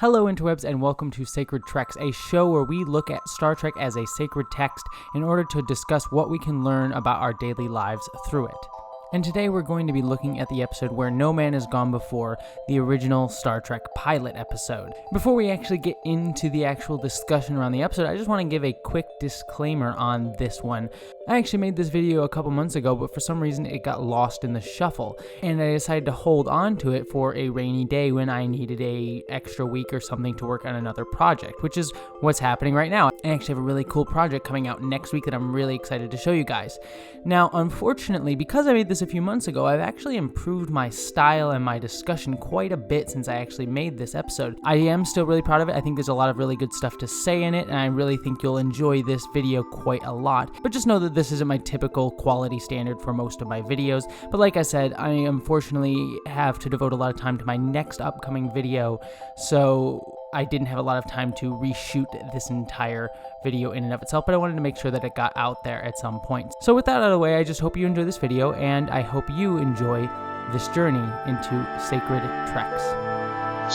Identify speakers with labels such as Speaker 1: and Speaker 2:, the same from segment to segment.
Speaker 1: Hello interwebs and welcome to Sacred Treks, a show where we look at Star Trek as a sacred text in order to discuss what we can learn about our daily lives through it. And today we're going to be looking at the episode Where No Man Has Gone Before, the original Star Trek pilot episode. Before we actually get into the actual discussion around the episode, I just want to give a quick disclaimer on this one. I actually made this video a couple months ago, but for some reason it got lost in the shuffle, and I decided to hold on to it for a rainy day when I needed an extra week or something to work on another project, which is what's happening right now. I actually have a really cool project coming out next week that I'm really excited to show you guys. Now, unfortunately, because I made this a few months ago, I've actually improved my style and my discussion quite a bit since I actually made this episode. I am still really proud of it. I think there's a lot of really good stuff to say in it, and I really think you'll enjoy this video quite a lot. But just know that this isn't my typical quality standard for most of my videos. But like I said, I unfortunately have to devote a lot of time to my next upcoming video, so I didn't have a lot of time to reshoot this entire video in and of itself, but I wanted to make sure that it got out there at some point. So with that out of the way, I just hope you enjoy this video, and I hope you enjoy this journey into Sacred Treks.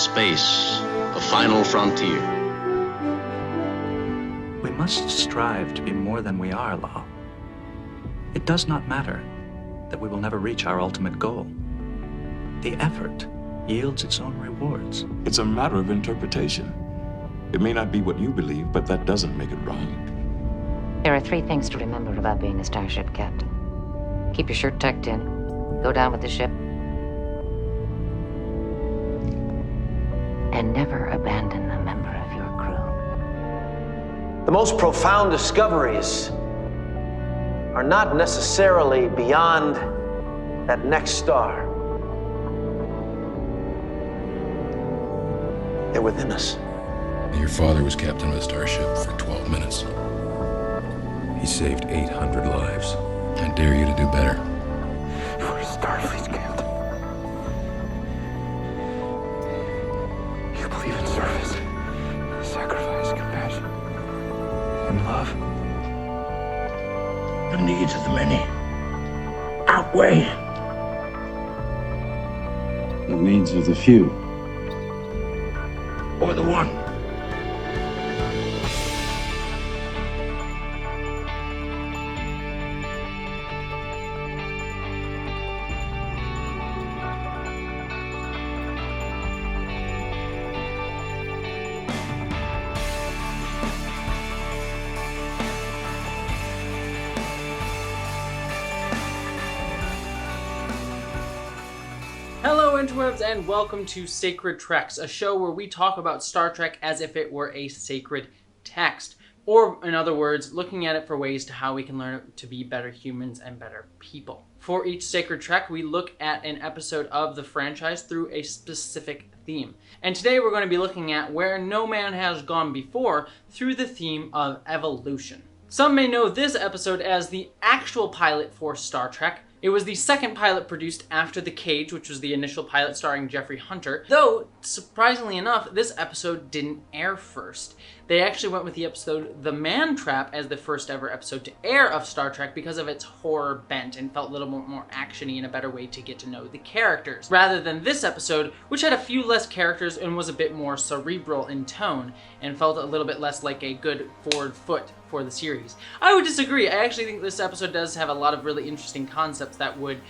Speaker 2: Space, the final frontier.
Speaker 3: We must strive to be more than we are, Law. It does not matter that we will never reach our ultimate goal. The effort yields its own rewards.
Speaker 4: It's a matter of interpretation. It may not be what you believe, but that doesn't make it wrong.
Speaker 5: There are three things to remember about being a starship captain. Keep your shirt tucked in, go down with the ship, and never abandon a member of your crew.
Speaker 6: The most profound discoveries are not necessarily beyond that next star. They're within us.
Speaker 7: Your father was captain of a starship for 12 minutes.
Speaker 8: He saved 800 lives.
Speaker 7: I dare you to do better.
Speaker 8: You're a Starfleet captain. You believe in service, sacrifice, compassion, and love.
Speaker 2: The needs of the many outweigh
Speaker 4: The needs of the few.
Speaker 2: or the one.
Speaker 1: Hello interwebs and welcome to Sacred Treks, a show where we talk about Star Trek as if it were a sacred text, or in other words, looking at it for ways to how we can learn to be better humans and better people. For each Sacred Trek, we look at an episode of the franchise through a specific theme. And today we're going to be looking at Where No Man Has Gone Before through the theme of evolution. Some may know this episode as the actual pilot for Star Trek. It was the second pilot produced after The Cage, which was the initial pilot starring Jeffrey Hunter, though, surprisingly enough, this episode didn't air first. They actually went with the episode The Man Trap as the first ever episode to air of Star Trek because of its horror bent and felt a little more action-y and a better way to get to know the characters, rather than this episode, which had a few less characters and was a bit more cerebral in tone and felt a little bit less like a good forward foot for the series. I would disagree. I actually think this episode does have a lot of really interesting concepts that would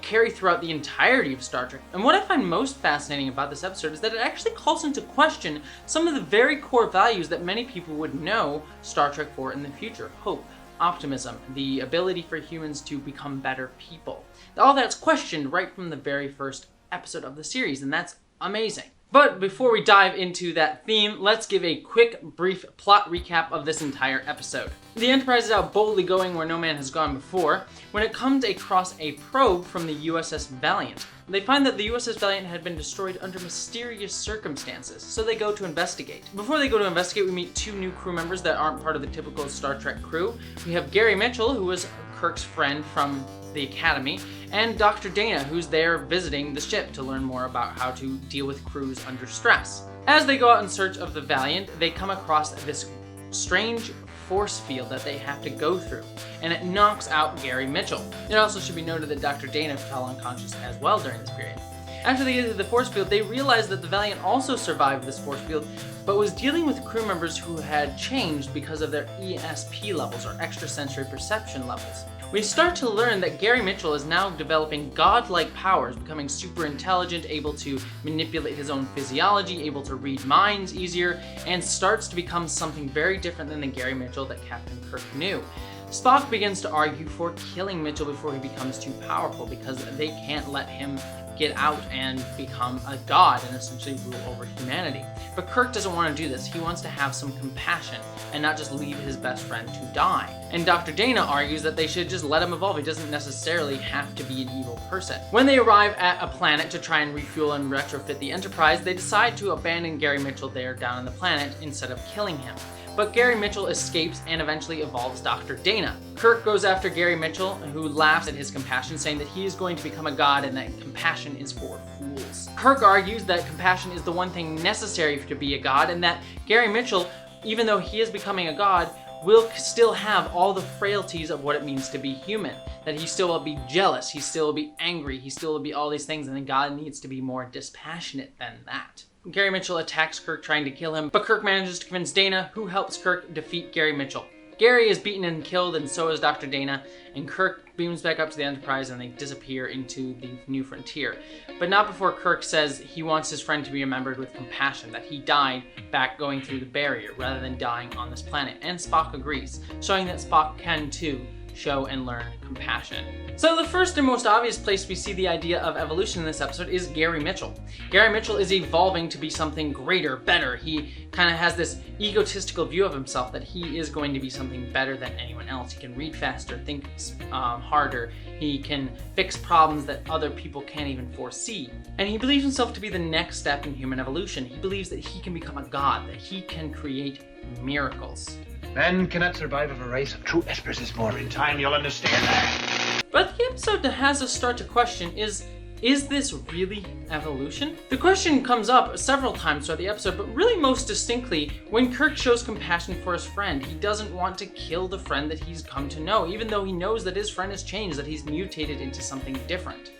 Speaker 1: carry throughout the entirety of Star Trek. And what I find most fascinating about this episode is that it actually calls into question some of the very core values that many people would know Star Trek for in the future. Hope, optimism, the ability for humans to become better people. All that's questioned right from the very first episode of the series, and that's amazing. But before we dive into that theme, let's give a quick, brief plot recap of this entire episode. The Enterprise is out boldly going where no man has gone before when it comes across a probe from the USS Valiant. They find that the USS Valiant had been destroyed under mysterious circumstances, so they go to investigate. Before they go to investigate, we meet two new crew members that aren't part of the typical Star Trek crew. We have Gary Mitchell, who was Kirk's friend from the Academy, and Dr. Dana, who's there visiting the ship to learn more about how to deal with crews under stress. As they go out in search of the Valiant, they come across this strange force field that they have to go through, and it knocks out Gary Mitchell. It also should be noted that Dr. Dana fell unconscious as well during this period. After they get to the force field, they realize that the Valiant also survived this force field, but was dealing with crew members who had changed because of their ESP levels, or extrasensory perception levels. We start to learn that Gary Mitchell is now developing godlike powers, becoming super intelligent, able to manipulate his own physiology, able to read minds easier, and starts to become something very different than the Gary Mitchell that Captain Kirk knew. Spock begins to argue for killing Mitchell before he becomes too powerful, because they can't let him get out and become a god and essentially rule over humanity. But Kirk doesn't want to do this. He wants to have some compassion and not just leave his best friend to die. And Dr. Dana argues that they should just let him evolve. He doesn't necessarily have to be an evil person. When they arrive at a planet to try and refuel and retrofit the Enterprise, they decide to abandon Gary Mitchell there down on the planet instead of killing him. But Gary Mitchell escapes and eventually evolves Dr. Dana. Kirk goes after Gary Mitchell, who laughs at his compassion, saying that he is going to become a god and that compassion is for fools. Kirk argues that compassion is the one thing necessary to be a god, and that Gary Mitchell, even though he is becoming a god, will still have all the frailties of what it means to be human. That he still will be jealous, he still will be angry, he still will be all these things, and then God needs to be more dispassionate than that. Gary Mitchell attacks Kirk trying to kill him, but Kirk manages to convince Dana, who helps Kirk defeat Gary Mitchell. Gary is beaten and killed, and so is Dr. Dana, and Kirk beams back up to the Enterprise and they disappear into the new frontier. But not before Kirk says he wants his friend to be remembered with compassion, that he died back going through the barrier rather than dying on this planet. And Spock agrees, showing that Spock can too show and learn compassion. So the first and most obvious place we see the idea of evolution in this episode is Gary Mitchell. Gary Mitchell is evolving to be something greater, better. He kind of has this egotistical view of himself that he is going to be something better than anyone else. He can read faster, think harder. He can fix problems that other people can't even foresee. And he believes himself to be the next step in human evolution. He believes that he can become a god, that he can create miracles.
Speaker 9: Men cannot survive of a race of true espers is more. In time, you'll understand that.
Speaker 1: But the episode has us start to question, is this really evolution? The question comes up several times throughout the episode, but really most distinctly when Kirk shows compassion for his friend. He doesn't want to kill the friend that he's come to know, even though he knows that his friend has changed, that he's mutated into something different.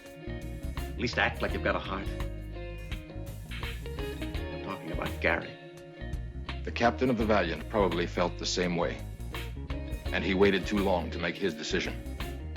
Speaker 2: At least act like you've got a heart. I'm talking about Gary.
Speaker 7: The captain of the Valiant probably felt the same way. And he waited too long to make his decision.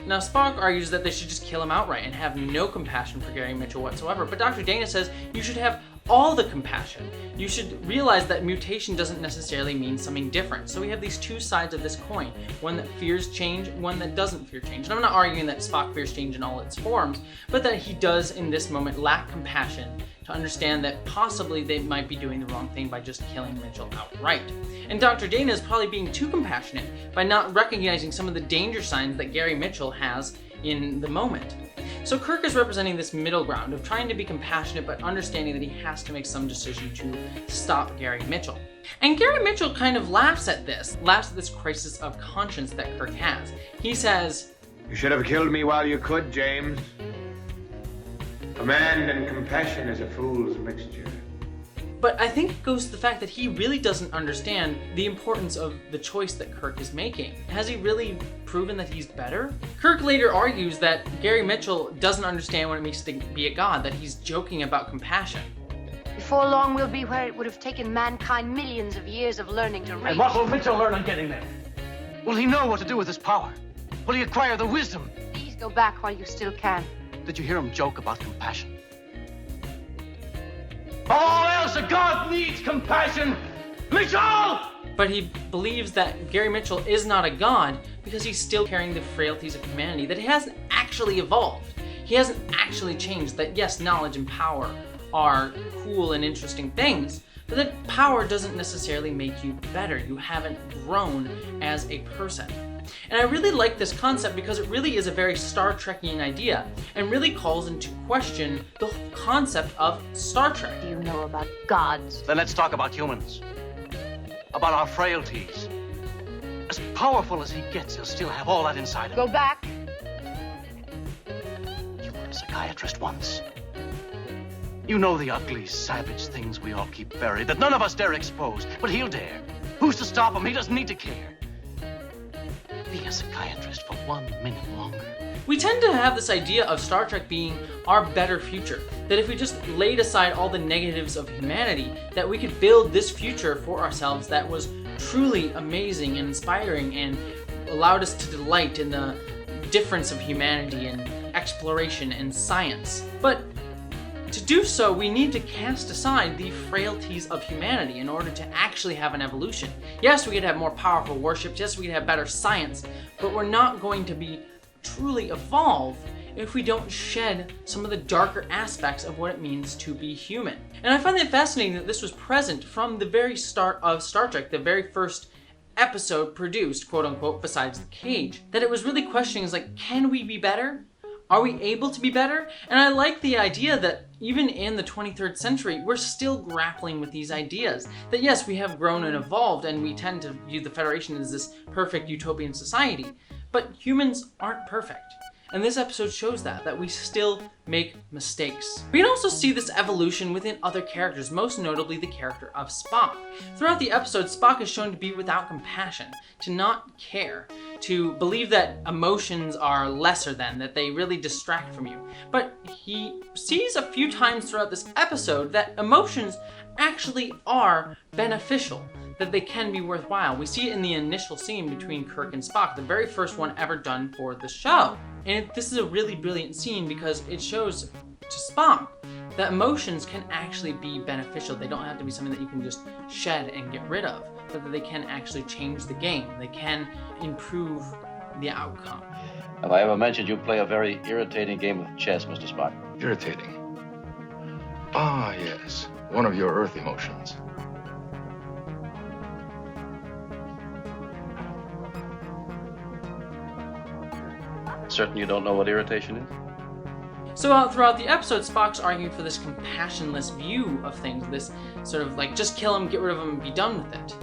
Speaker 1: Now, Spock argues that they should just kill him outright and have no compassion for Gary Mitchell whatsoever, but Dr. Dana says you should have all the compassion. You should realize that mutation doesn't necessarily mean something different. So we have these two sides of this coin, one that fears change, one that doesn't fear change. And I'm not arguing that Spock fears change in all its forms, but that he does in this moment lack compassion to understand that possibly they might be doing the wrong thing by just killing Mitchell outright. And Dr. Dana is probably being too compassionate by not recognizing some of the danger signs that Gary Mitchell has in the moment. So Kirk is representing this middle ground of trying to be compassionate but understanding that he has to make some decision to stop Gary Mitchell. And Gary Mitchell kind of laughs at this crisis of conscience that Kirk has. He says,
Speaker 9: You should have killed me while you could, James. Command and compassion is a fool's mixture.
Speaker 1: But I think it goes to the fact that he really doesn't understand the importance of the choice that Kirk is making. Has he really proven that he's better? Kirk later argues that Gary Mitchell doesn't understand what it means to be a god, that he's joking about compassion.
Speaker 10: Before long, we'll be where it would have taken mankind millions of years of learning to reach.
Speaker 6: And what will Mitchell learn on getting there? Will he know what to do with his power? Will he acquire the wisdom?
Speaker 10: Please go back while you still can.
Speaker 6: Did you hear him joke about compassion? All else, a god needs compassion! Mitchell!
Speaker 1: But he believes that Gary Mitchell is not a god because he's still carrying the frailties of humanity, that he hasn't actually evolved. He hasn't actually changed, that yes, knowledge and power are cool and interesting things, but that power doesn't necessarily make you better. You haven't grown as a person. And I really like this concept because it really is a very Star Trekian idea and really calls into question the whole concept of Star Trek.
Speaker 10: Do you know about gods?
Speaker 6: Then let's talk about humans. About our frailties. As powerful as he gets, he'll still have all that inside him.
Speaker 10: Go back.
Speaker 6: You were a psychiatrist once. You know the ugly, savage things we all keep buried that none of us dare expose, but he'll dare. Who's to stop him? He doesn't need to care.
Speaker 11: be a psychiatrist for 1 minute longer.
Speaker 1: We tend to have this idea of Star Trek being our better future, that if we just laid aside all the negatives of humanity, that we could build this future for ourselves that was truly amazing and inspiring and allowed us to delight in the difference of humanity and exploration and science. But to do so, we need to cast aside the frailties of humanity in order to actually have an evolution. Yes, we could have more powerful warships, yes, we could have better science, but we're not going to be truly evolve if we don't shed some of the darker aspects of what it means to be human. And I find it fascinating that this was present from the very start of Star Trek, the very first episode produced, quote unquote, besides the cage, that it was really questioning is like, can we be better? Are we able to be better? And I like the idea that even in the 23rd century, we're still grappling with these ideas. That yes, we have grown and evolved, and we tend to view the Federation as this perfect utopian society, but humans aren't perfect. And this episode shows that we still make mistakes. We can also see this evolution within other characters, most notably the character of Spock. Throughout the episode, Spock is shown to be without compassion, to not care, to believe that emotions are lesser than, that they really distract from you. But he sees a few times throughout this episode that emotions actually are beneficial, that they can be worthwhile. We see it in the initial scene between Kirk and Spock, the very first one ever done for the show. And this is a really brilliant scene because it shows to Spock that emotions can actually be beneficial. They don't have to be something that you can just shed and get rid of, but that they can actually change the game. They can improve the outcome.
Speaker 12: Have I ever mentioned you play a very irritating game of chess, Mr. Spock?
Speaker 7: Irritating? Ah, yes. One of your Earth emotions.
Speaker 12: Certain you don't know what irritation is?
Speaker 1: So throughout the episode, Spock's arguing for this compassionless view of things, this sort of like, just kill him, get rid of him, and be done with it.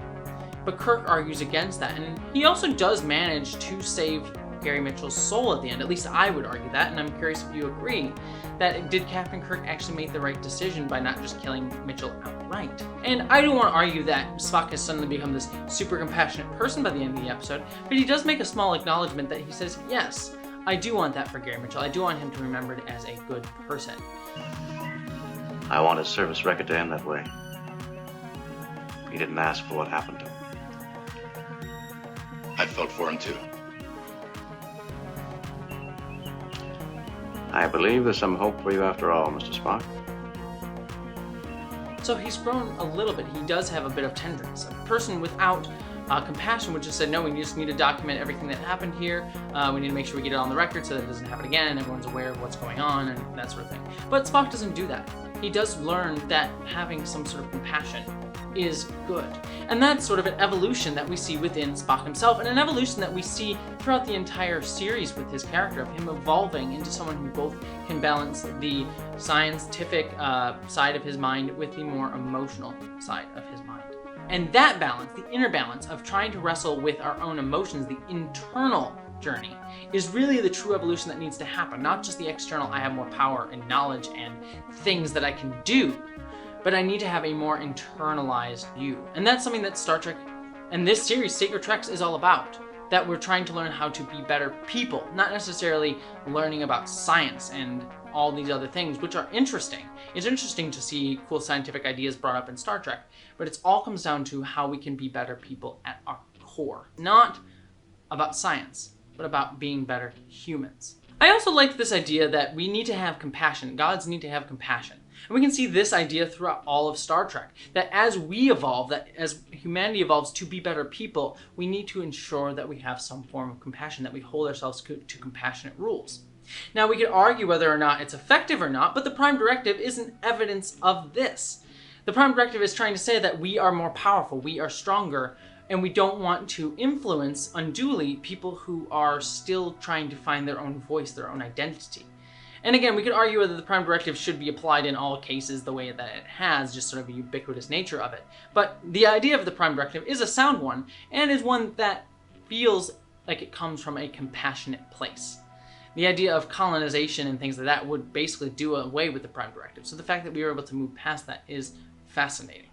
Speaker 1: But Kirk argues against that, and he also does manage to save Gary Mitchell's soul at the end. At least I would argue that, and I'm curious if you agree. That did Captain Kirk actually make the right decision by not just killing Mitchell outright? And I don't want to argue that Spock has suddenly become this super compassionate person by the end of the episode, but he does make a small acknowledgement that he says, yes, I do want that for Gary Mitchell. I do want him to be remembered as a good person.
Speaker 12: I want his service record to end that way. He didn't ask for what happened to him.
Speaker 7: I felt for him too.
Speaker 12: I believe there's some hope for you after all, Mr. Spock.
Speaker 1: So he's grown a little bit. He does have a bit of tenderness. A person without compassion would just say, no, we just need to document everything that happened here. We need to make sure we get it on the record so that it doesn't happen again and everyone's aware of what's going on and that sort of thing. But Spock doesn't do that. He does learn that having some sort of compassion is good. And that's sort of an evolution that we see within Spock himself, and an evolution that we see throughout the entire series with his character, of him evolving into someone who both can balance the scientific side of his mind with the more emotional side of his mind. And that balance, the inner balance of trying to wrestle with our own emotions, the internal journey, is really the true evolution that needs to happen. Not just the external, I have more power and knowledge and things that I can do, but I need to have a more internalized view. And that's something that Star Trek and this series, Sacred Treks, is all about. That we're trying to learn how to be better people, not necessarily learning about science and all these other things, which are interesting. It's interesting to see cool scientific ideas brought up in Star Trek, but it all comes down to how we can be better people at our core. Not about science, but about being better humans. I also like this idea that we need to have compassion. Gods need to have compassion. And we can see this idea throughout all of Star Trek, that as we evolve, that as humanity evolves to be better people, we need to ensure that we have some form of compassion, that we hold ourselves to compassionate rules. Now, we could argue whether or not it's effective or not, but the Prime Directive isn't evidence of this. The Prime Directive is trying to say that we are more powerful, we are stronger, and we don't want to influence unduly people who are still trying to find their own voice, their own identity. And again, we could argue whether the Prime Directive should be applied in all cases the way that it has, just sort of a ubiquitous nature of it. But the idea of the Prime Directive is a sound one, and is one that feels like it comes from a compassionate place. The idea of colonization and things like that would basically do away with the Prime Directive. So the fact that we were able to move past that is fascinating.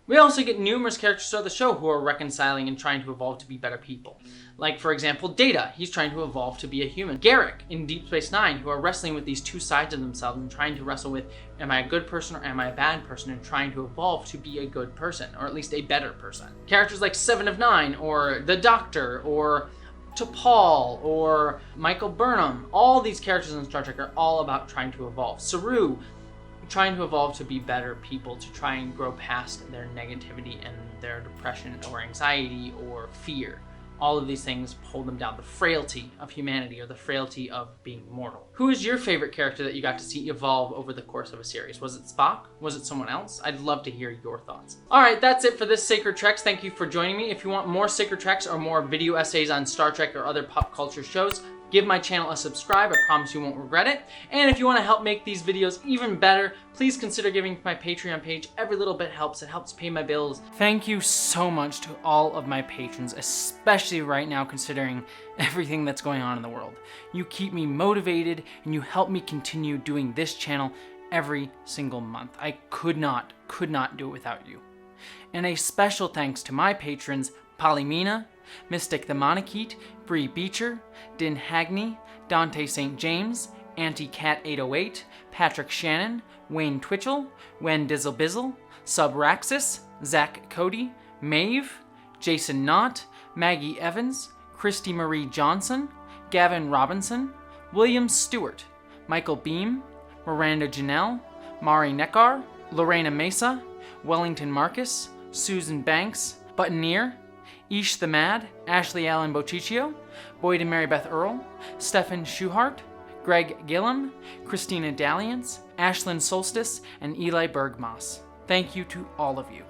Speaker 1: We also get numerous characters throughout the show who are reconciling and trying to evolve to be better people. Like, for example, Data. He's trying to evolve to be a human. Garrick in Deep Space Nine, who are wrestling with these two sides of themselves and trying to wrestle with, am I a good person or am I a bad person, and trying to evolve to be a good person, or at least a better person. Characters like Seven of Nine, or the Doctor, or T'Pol, or Michael Burnham. All these characters in Star Trek are all about trying to evolve. Saru, trying to evolve to be better people, to try and grow past their negativity and their depression or anxiety or fear. All of these things hold them down. The frailty of humanity, or the frailty of being mortal. Who is your favorite character that you got to see evolve over the course of a series? Was it Spock? Was it someone else? I'd love to hear your thoughts. All right, that's it for this Sacred Treks. Thank you for joining me. If you want more Sacred Treks or more video essays on Star Trek or other pop culture shows, give my channel a subscribe. I promise you won't regret it. And if you want to help make these videos even better, please consider giving to my Patreon page. Every little bit helps. It helps pay my bills. Thank you so much to all of my patrons, especially right now considering everything that's going on in the world. You keep me motivated and you help me continue doing this channel every single month. I could not do it without you. And a special thanks to my patrons, Polymena, Mystic the Monarchete, Bree Beecher, Din Hagney, Dante St. James, Anti-Cat808, Patrick Shannon, Wayne Twitchell, Wen Dizzlebizzle, Subraxis, Zach Cody, Maeve, Jason Knott, Maggie Evans, Christy Marie Johnson, Gavin Robinson, William Stewart, Michael Beam, Miranda Janelle, Mari Neckar, Lorena Mesa, Wellington Marcus, Susan Banks, Buttoneer, Ish the Mad, Ashley Allen Bociccio, Boyd and Mary Beth Earl, Stefan Schuhart, Greg Gillum, Christina Dalliance, Ashlyn Solstice, and Eli Bergmoss. Thank you to all of you.